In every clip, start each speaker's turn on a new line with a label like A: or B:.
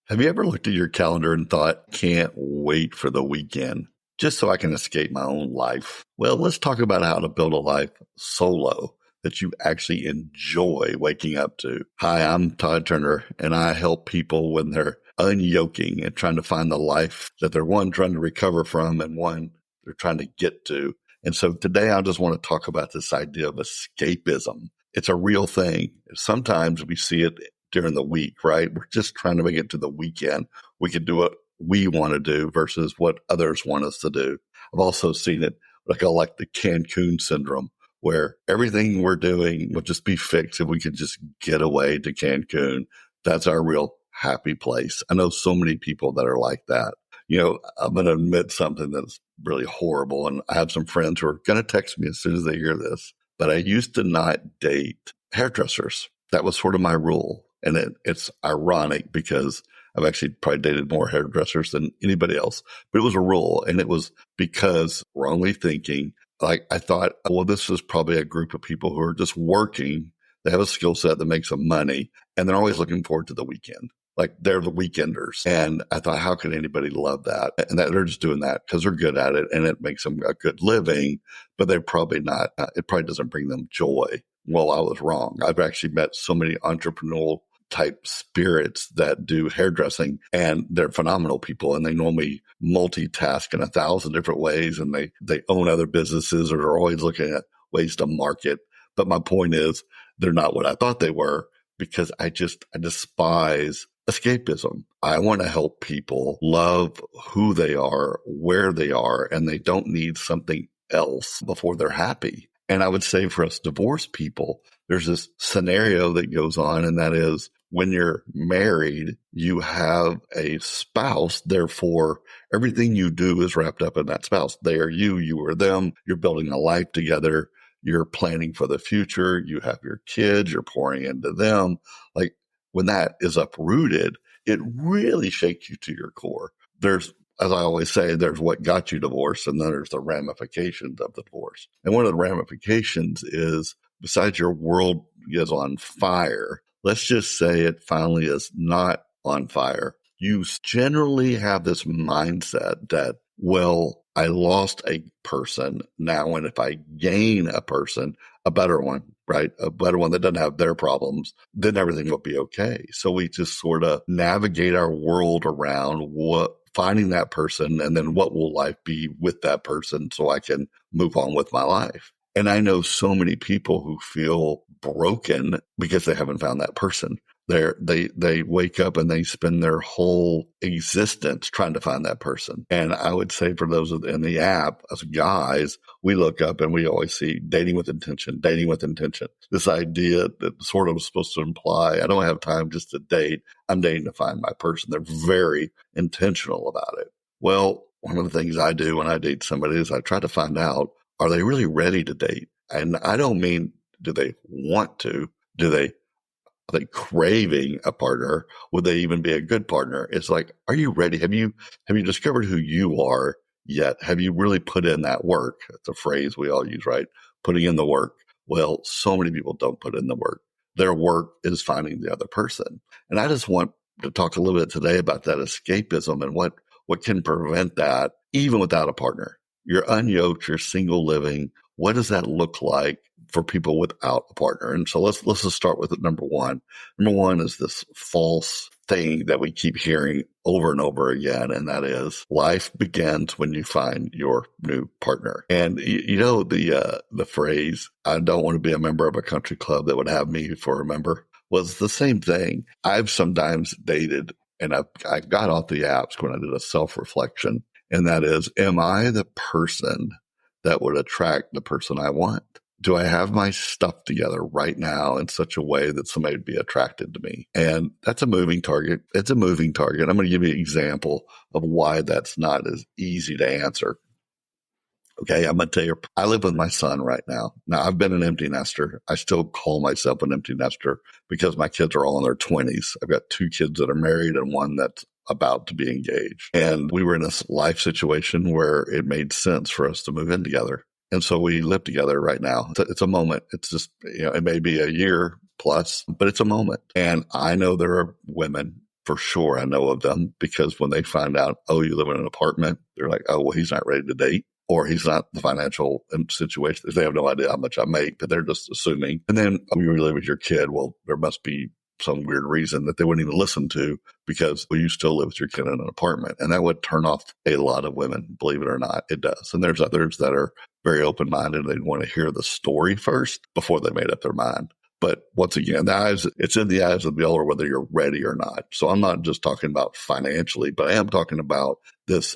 A: Have you ever looked at your calendar and thought, can't wait for the weekend just so I can escape my own life? Well, let's talk about how to build a life solo that you actually enjoy waking up to. Hi, I'm Todd Turner, and I help people when they're unyoking and trying to find the life that they're one, trying to recover from, and one, they're trying to get to. And so today I just want to talk about this idea of escapism. It's a real thing. Sometimes we see it during the week, right? We're just trying to make it to the weekend. We can do what we want to do versus what others want us to do. I've also seen it, what I call like the Cancun syndrome, where everything we're doing will just be fixed if we could just get away to Cancun. That's our real happy place. I know so many people that are like that. You know, I'm going to admit something that's really horrible. And I have some friends who are going to text me as soon as they hear this. But I used to not date hairdressers. That was sort of my rule. And it's ironic because I've actually probably dated more hairdressers than anybody else. But it was a rule. And it was because wrongly thinking, like I thought, well, this is probably a group of people who are just working. They have a skill set that makes them money. And they're always looking forward to the weekend. Like they're the weekenders. And I thought, how can anybody love that? And that they're just doing that because they're good at it and it makes them a good living, but they're probably not, it probably doesn't bring them joy. Well, I was wrong. I've actually met so many entrepreneurial type spirits that do hairdressing and they're phenomenal people and they normally multitask in 1,000 different ways and they own other businesses or are always looking at ways to market. But my point is they're not what I thought they were because I despise escapism. I want to help people love who they are, where they are, and they don't need something else before they're happy. And I would say for us divorced people, there's this scenario that goes on, and that is when you're married, you have a spouse. Therefore, everything you do is wrapped up in that spouse. They are you, you are them. You're building a life together. You're planning for the future. You have your kids. You're pouring into them. Like when that is uprooted, it really shakes you to your core. There's, as I always say, there's what got you divorced, and then there's the ramifications of the divorce. And one of the ramifications is, besides your world is on fire, let's just say it finally is not on fire. You generally have this mindset that, well, I lost a person now, and if I gain a person, a better one, right? A better one that doesn't have their problems, then everything will be okay. So we just sort of navigate our world around finding that person, and then what will life be with that person so I can move on with my life. And I know so many people who feel broken because they haven't found that person. They wake up and they spend their whole existence trying to find that person. And I would say for those in the app, as guys, we look up and we always see dating with intention, dating with intention. This idea that sort of was supposed to imply, I don't have time just to date. I'm dating to find my person. They're very intentional about it. Well, one of the things I do when I date somebody is I try to find out, are they really ready to date? And I don't mean, do they want to? Are they craving a partner? Would they even be a good partner? It's like, are you ready? Have you discovered who you are yet? Have you really put in that work? That's a phrase we all use, right? Putting in the work. Well, so many people don't put in the work. Their work is finding the other person. And I just want to talk a little bit today about that escapism and what can prevent that even without a partner. You're unyoked, you're single living. What does that look like for people without a partner? And so let's just start with number one. Number one is this false thing that we keep hearing over and over again, and that is life begins when you find your new partner. And you know the phrase, I don't want to be a member of a country club that would have me for a member, was the same thing. I've sometimes dated, and I got off the apps when I did a self-reflection, and that is, am I the person that would attract the person I want? Do I have my stuff together right now in such a way that somebody would be attracted to me? And that's a moving target. It's a moving target. I'm going to give you an example of why that's not as easy to answer. Okay, I'm going to tell you, I live with my son right now. Now, I've been an empty nester. I still call myself an empty nester because my kids are all in their 20s. I've got 2 kids that are married and one that's about to be engaged. And we were in this life situation where it made sense for us to move in together. And so we live together right now. It's a moment. It's just, it may be a year plus, but it's a moment. And I know there are women for sure I know of them, because when they find out, oh, you live in an apartment, they're like, oh, well, he's not ready to date, or he's not the financial situation. They have no idea how much I make, but they're just assuming. And then you live with your kid. Well, there must be some weird reason that they wouldn't even listen to, because well, you still live with your kid in an apartment. And that would turn off a lot of women, believe it or not. It does. And there's others that are very open-minded. They want to hear the story first before they made up their mind. But once again, it's in the eyes of the beholder whether you're ready or not. So I'm not just talking about financially, but I am talking about this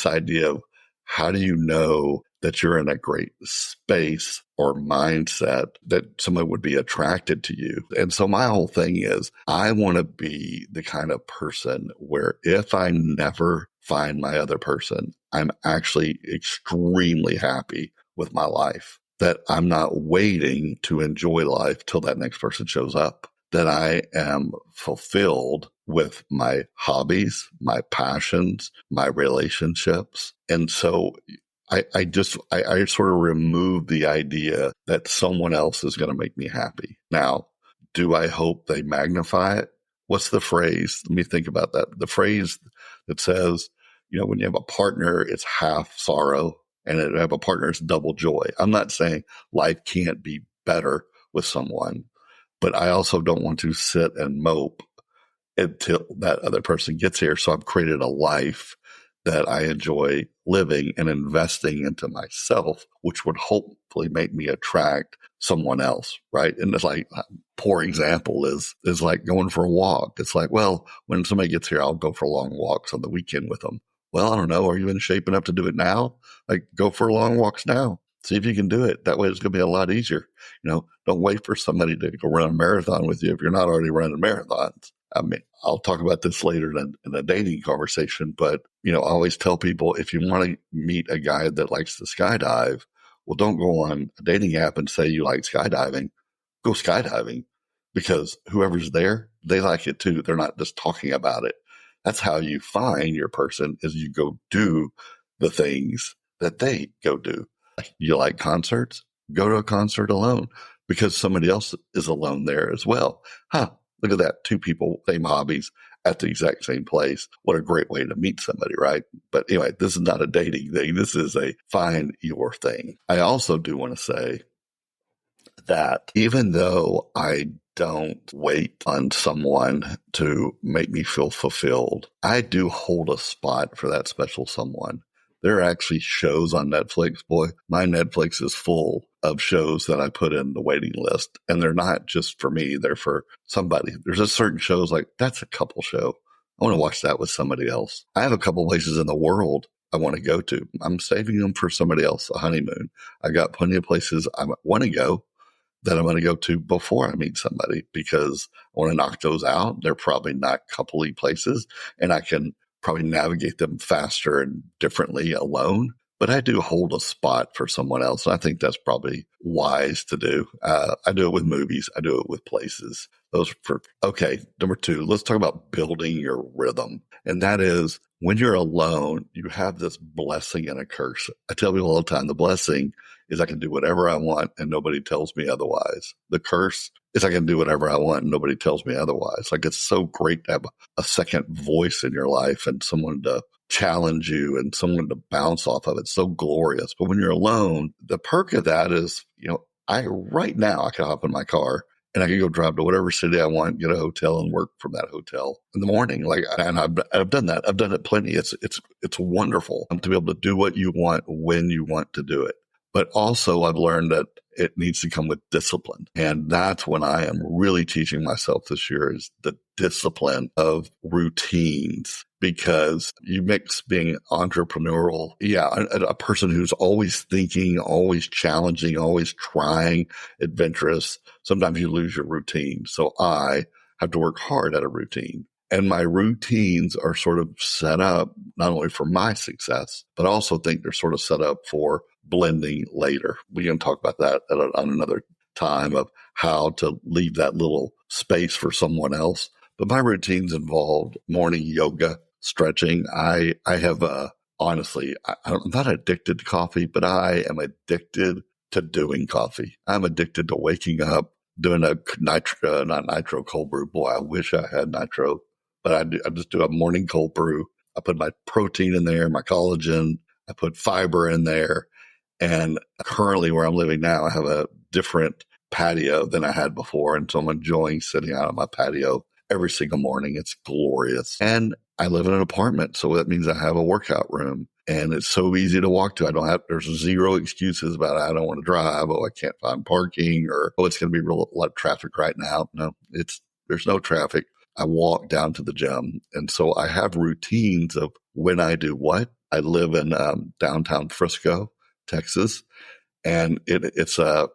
A: idea of how do you know that you're in a great space or mindset that someone would be attracted to you. And so my whole thing is I want to be the kind of person where if I never find my other person, I'm actually extremely happy with my life, that I'm not waiting to enjoy life till that next person shows up, that I am fulfilled with my hobbies, my passions, my relationships. And so I sort of remove the idea that someone else is going to make me happy. Now, do I hope they magnify it? What's the phrase? Let me think about that. The phrase that says, when you have a partner, it's half sorrow, and if you have a partner, it's double joy. I'm not saying life can't be better with someone, but I also don't want to sit and mope until that other person gets here. So I've created a life that I enjoy living and investing into myself, which would hopefully make me attract someone else, right? And it's like, a poor example is like going for a walk. It's like, well, when somebody gets here, I'll go for long walks on the weekend with them. Well, I don't know. Are you in shape enough to do it now? Like, go for long walks now. See if you can do it. That way it's going to be a lot easier. Don't wait for somebody to go run a marathon with you if you're not already running marathons. I mean, I'll talk about this later in a dating conversation, but, I always tell people, if you want to meet a guy that likes to skydive, well, don't go on a dating app and say you like skydiving. Go skydiving, because whoever's there, they like it too. They're not just talking about it. That's how you find your person, is you go do the things that they go do. You like concerts? Go to a concert alone, because somebody else is alone there as well. Look at that. Two people, same hobbies at the exact same place. What a great way to meet somebody, right? But anyway, this is not a dating thing. This is a find your thing. I also do want to say that even though I don't wait on someone to make me feel fulfilled, I do hold a spot for that special someone. There are actually shows on Netflix. Boy, my Netflix is full of shows that I put in the waiting list. And they're not just for me. They're for somebody. There's a certain shows like, that's a couple show. I want to watch that with somebody else. I have a couple places in the world I want to go to. I'm saving them for somebody else, a honeymoon. I got plenty of places I want to go that I'm going to go to before I meet somebody, because I want to knock those out. They're probably not coupley places, and I can probably navigate them faster and differently alone. But I do hold a spot for someone else. And I think that's probably wise to do. I do it with movies. I do it with places. Okay. Number 2, let's talk about building your rhythm. And that is, when you're alone, you have this blessing and a curse. I tell people all the time, the blessing is I can do whatever I want and nobody tells me otherwise. The curse is I can do whatever I want and nobody tells me otherwise. Like, it's so great to have a second voice in your life and someone to challenge you and someone to bounce off of. It's so glorious. But when you're alone, the perk of that is, right now I can hop in my car and I can go drive to whatever city I want, get a hotel, and work from that hotel in the morning. And I've done that. I've done it plenty. It's wonderful to be able to do what you want when you want to do it. But also, I've learned that it needs to come with discipline. And that's when I am really teaching myself this year, is the discipline of routines. Because you mix being entrepreneurial, a person who's always thinking, always challenging, always trying, adventurous. Sometimes you lose your routine. So I have to work hard at a routine. And my routines are sort of set up not only for my success, but I also think they're sort of set up for blending later. We can talk about that on another time, of how to leave that little space for someone else. But my routines involved morning yoga, stretching. I have, honestly, I'm not addicted to coffee, but I am addicted to doing coffee. I'm addicted to waking up, doing a not nitro cold brew. Boy, I wish I had nitro, but I just do a morning cold brew. I put my protein in there, my collagen. I put fiber in there. And currently where I'm living now, I have a different patio than I had before. And so I'm enjoying sitting out on my patio every single morning. It's glorious. And I live in an apartment. So that means I have a workout room and it's so easy to walk to. There's zero excuses about I don't want to drive. Oh, I can't find parking or, oh, it's going to be a lot of traffic right now. No, there's no traffic. I walk down to the gym. And so I have routines of when I do what. I live in downtown Frisco, Texas, and it's a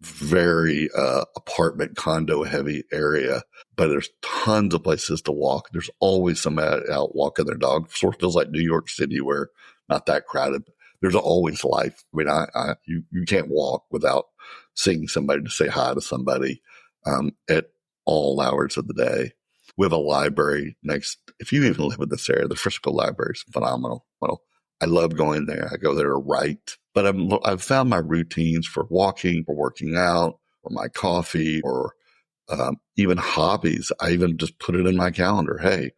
A: very apartment condo heavy area, but there's tons of places to walk. There's always somebody out walking their dog. Sort of feels like New York City where not that crowded. There's always life. I mean, you can't walk without seeing somebody to say hi to somebody at all hours of the day. We have a library next. If you even live in this area, the Frisco Library is phenomenal. Well, I love going there. I go there to write, but I've found my routines for walking, for working out, or my coffee, or even hobbies. I even just put it in my calendar. Hey,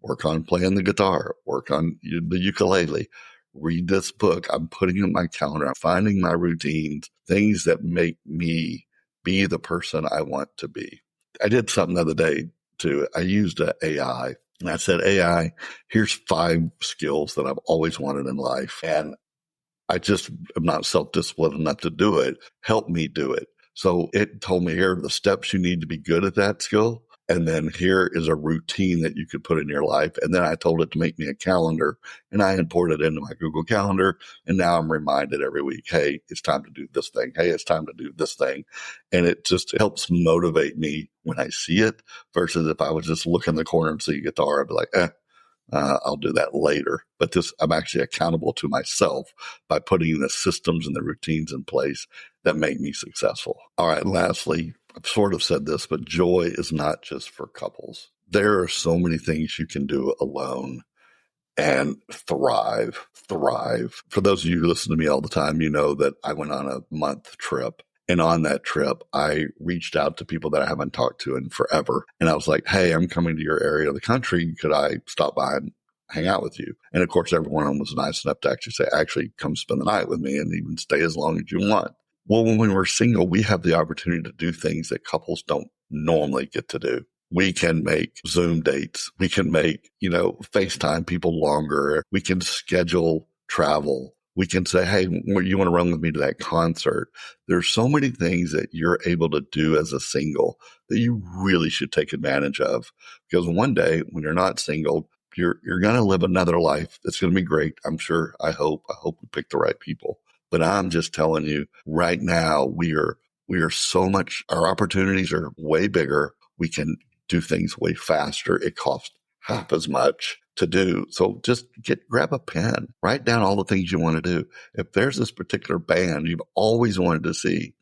A: work on playing the guitar, work on the ukulele, read this book. I'm putting it in my calendar. I'm finding my routines, things that make me be the person I want to be. I did something the other day too. I used AI. And I said, AI, here's 5 skills that I've always wanted in life. And I just am not self-disciplined enough to do it. Help me do it. So it told me here are the steps you need to be good at that skill. And then here is a routine that you could put in your life. And then I told it to make me a calendar and I imported it into my Google Calendar. And now I'm reminded every week, hey, it's time to do this thing. Hey, it's time to do this thing. And it just helps motivate me when I see it versus if I was just looking in the corner and see a guitar, I'd be like, I'll do that later. But I'm actually accountable to myself by putting the systems and the routines in place that make me successful. All right. Lastly, I've sort of said this, but joy is not just for couples. There are so many things you can do alone and thrive. For those of you who listen to me all the time, you know that I went on a month trip. And on that trip, I reached out to people that I haven't talked to in forever. And I was like, hey, I'm coming to your area of the country. Could I stop by and hang out with you? And of course, every one of them was nice enough to actually come spend the night with me and even stay as long as you want. Well, when we're single, we have the opportunity to do things that couples don't normally get to do. We can make Zoom dates. We can make, FaceTime people longer. We can schedule travel. We can say, hey, you want to run with me to that concert? There's so many things that you're able to do as a single that you really should take advantage of. Because one day when you're not single, you're going to live another life. It's going to be great. I'm sure. I hope we pick the right people. But I'm just telling you right now, we are so much, our opportunities are way bigger. We can do things way faster. It costs half as much to do. So just grab a pen, write down all the things you want to do. If there's this particular band you've always wanted to see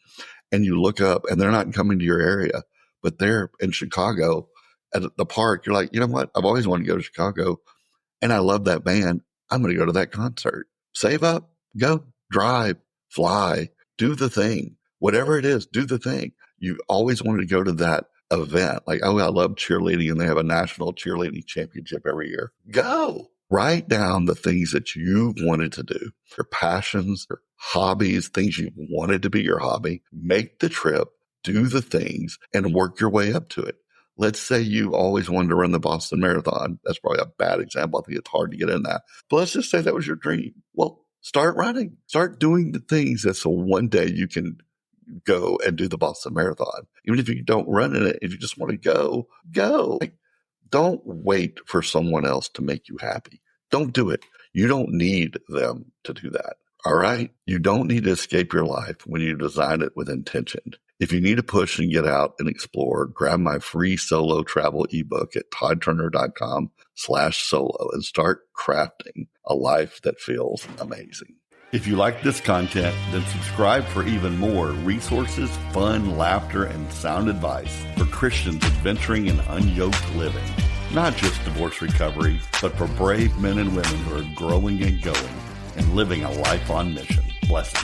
A: and you look up and they're not coming to your area, but they're in Chicago at the park, you're like, you know what? I've always wanted to go to Chicago and I love that band. I'm going to go to that concert. Save up, go, drive, fly, do the thing. Whatever it is, do the thing. You always wanted to go to that event. Like, oh, I love cheerleading and they have a national cheerleading championship every year. Go. Write down the things that you've wanted to do, your passions, your hobbies, things you wanted to be your hobby. Make the trip, do the things, and work your way up to it. Let's say you always wanted to run the Boston Marathon. That's probably a bad example. I think it's hard to get in that. But let's just say that was your dream. Well, start running. Start doing the things that so one day you can go and do the Boston Marathon. Even if you don't run in it, if you just want to go. Like, don't wait for someone else to make you happy. Don't do it. You don't need them to do that. All right? You don't need to escape your life when you design it with intention. If you need to push and get out and explore, grab my free solo travel ebook at toddturner.com/solo and start crafting a life that feels amazing. If you like this content, then subscribe for even more resources, fun, laughter, and sound advice for Christians adventuring in unyoked living. Not just divorce recovery, but for brave men and women who are growing and going and living a life on mission. Blessings.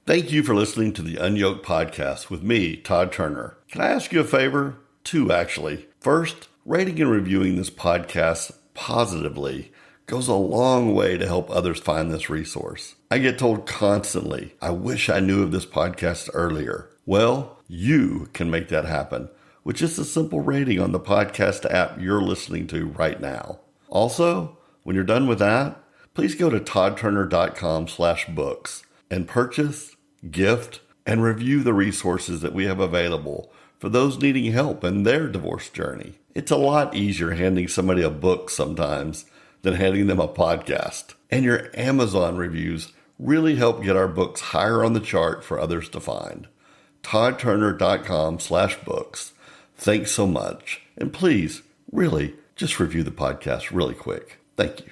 A: Thank you for listening to the UnYoked podcast with me, Todd Turner. Can I ask you a favor? Two, actually. First, rating and reviewing this podcast positively goes a long way to help others find this resource. I get told constantly, I wish I knew of this podcast earlier. Well, you can make that happen with just a simple rating on the podcast app you're listening to right now. Also, when you're done with that, please go to toddturner.com/books and purchase, gift, and review the resources that we have available for those needing help in their divorce journey. It's a lot easier handing somebody a book sometimes than handing them a podcast. And your Amazon reviews really help get our books higher on the chart for others to find. toddturner.com/books. Thanks so much. And please, really, just review the podcast really quick. Thank you.